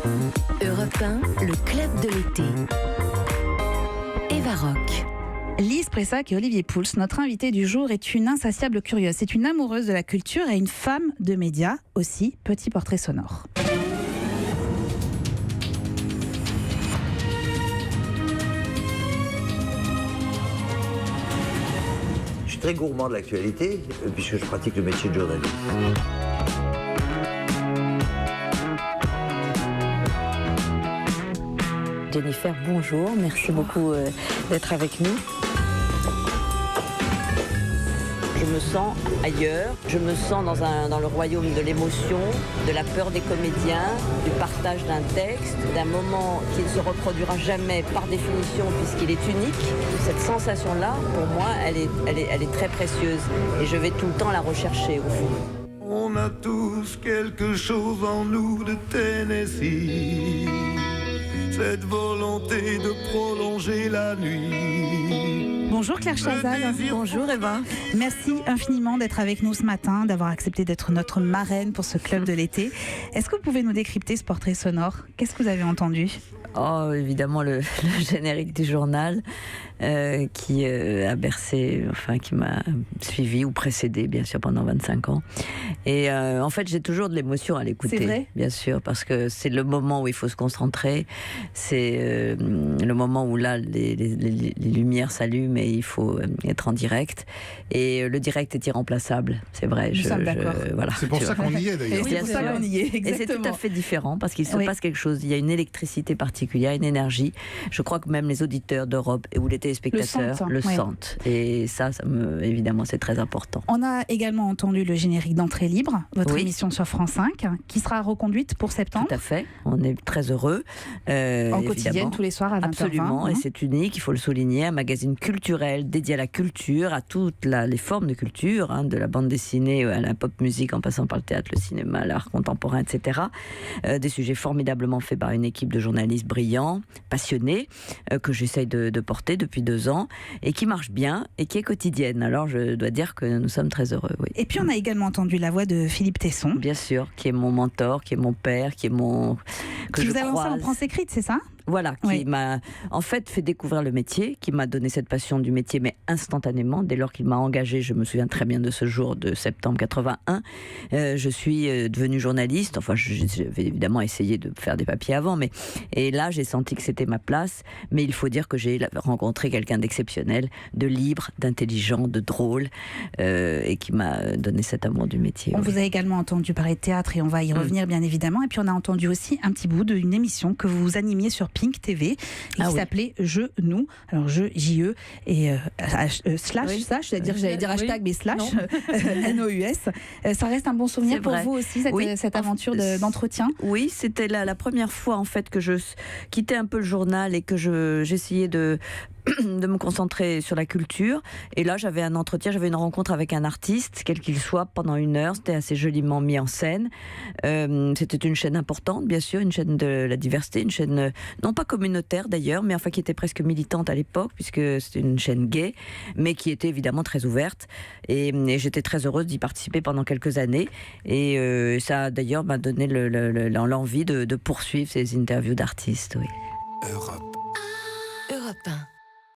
Europe 1, le club de l'été. Eva Rock. Lise Pressac et Olivier Pouls, notre invitée du jour, est une insatiable curieuse. C'est une amoureuse de la culture et une femme de médias aussi. Petit portrait sonore. Je suis très gourmand de l'actualité, puisque je pratique le métier de journaliste. Jennifer, bonjour. Merci beaucoup d'être avec nous. Je me sens ailleurs, je me sens dans le royaume de l'émotion, de la peur des comédiens, du partage d'un texte, d'un moment qui ne se reproduira jamais par définition puisqu'il est unique. Cette sensation-là, pour moi, elle est très précieuse et je vais tout le temps la rechercher au fond. On a tous quelque chose en nous de Tennessee, cette volonté de prolonger la nuit. Bonjour Claire Chazal. Bonjour Eva. Merci infiniment d'être avec nous ce matin, d'avoir accepté d'être notre marraine pour ce club de l'été. Est-ce que vous pouvez nous décrypter ce portrait sonore ? Qu'est-ce que vous avez entendu ? Oh, évidemment le générique du journal qui a bercé, enfin qui m'a suivi ou précédé bien sûr pendant 25 ans. Et en fait j'ai toujours de l'émotion à l'écouter. C'est vrai ? Bien sûr, parce que c'est le moment où il faut se concentrer, c'est le moment où là les lumières s'allument et il faut être en direct. Et le direct est irremplaçable, c'est vrai. Nous sommes d'accord. Voilà, c'est pour ça qu'on y est d'ailleurs. C'est pour ça qu'on y est, exactement. Et c'est tout à fait différent parce qu'il se passe quelque chose. Il y a une électricité particulière, une énergie. Je crois que même les auditeurs d'Europe ou les téléspectateurs le sentent. Et ça évidemment, c'est très important. On a également entendu le générique d'Entrée libre, votre émission sur France 5, qui sera reconduite pour septembre. Tout à fait. On est très heureux. En quotidienne, tous les soirs à 20h20. Absolument. Et c'est unique, il faut le souligner. Un magazine culturel dédié à la culture, à toutes les formes de culture, de la bande dessinée à la pop musique, en passant par le théâtre, le cinéma, l'art contemporain, etc. Des sujets formidablement faits par une équipe de journalistes brillants, passionnés, que j'essaye de porter depuis 2 ans, et qui marche bien, et qui est quotidienne. Alors je dois dire que nous sommes très heureux. Oui. Et puis on a également entendu la voix de Philippe Tesson. Bien sûr, qui est mon mentor, qui est mon père, qui est mon... Qui vous a lancé en France écrite, c'est ça ? Voilà, qui m'a en fait fait découvrir le métier, qui m'a donné cette passion du métier, mais instantanément, dès lors qu'il m'a engagée, je me souviens très bien de ce jour de septembre 81, je suis devenue journaliste, enfin j'avais évidemment essayé de faire des papiers avant, et là j'ai senti que c'était ma place, mais il faut dire que j'ai rencontré quelqu'un d'exceptionnel, de libre, d'intelligent, de drôle, et qui m'a donné cet amour du métier. On vous a également entendu parler de théâtre, et on va y revenir bien évidemment, et puis on a entendu aussi un petit bout d'une émission que vous animiez sur Pink TV, et qui s'appelait Je, Nous. Alors je, J-E et slash, j'allais dire hashtag, mais slash, N-O-U-S. Ça reste un bon souvenir pour vous aussi, cette aventure d'entretien ? Oui, c'était la première fois en fait que je quittais un peu le journal et que j'essayais de me concentrer sur la culture. Et là, j'avais un entretien, j'avais une rencontre avec un artiste, quel qu'il soit, pendant 1 heure. C'était assez joliment mis en scène. C'était une chaîne importante, bien sûr, une chaîne de la diversité, une chaîne, non pas communautaire d'ailleurs, mais enfin qui était presque militante à l'époque, puisque c'était une chaîne gay, mais qui était évidemment très ouverte. Et j'étais très heureuse d'y participer pendant quelques années. Et ça, d'ailleurs, m'a donné l'envie de poursuivre ces interviews d'artistes. Oui. Europe 1.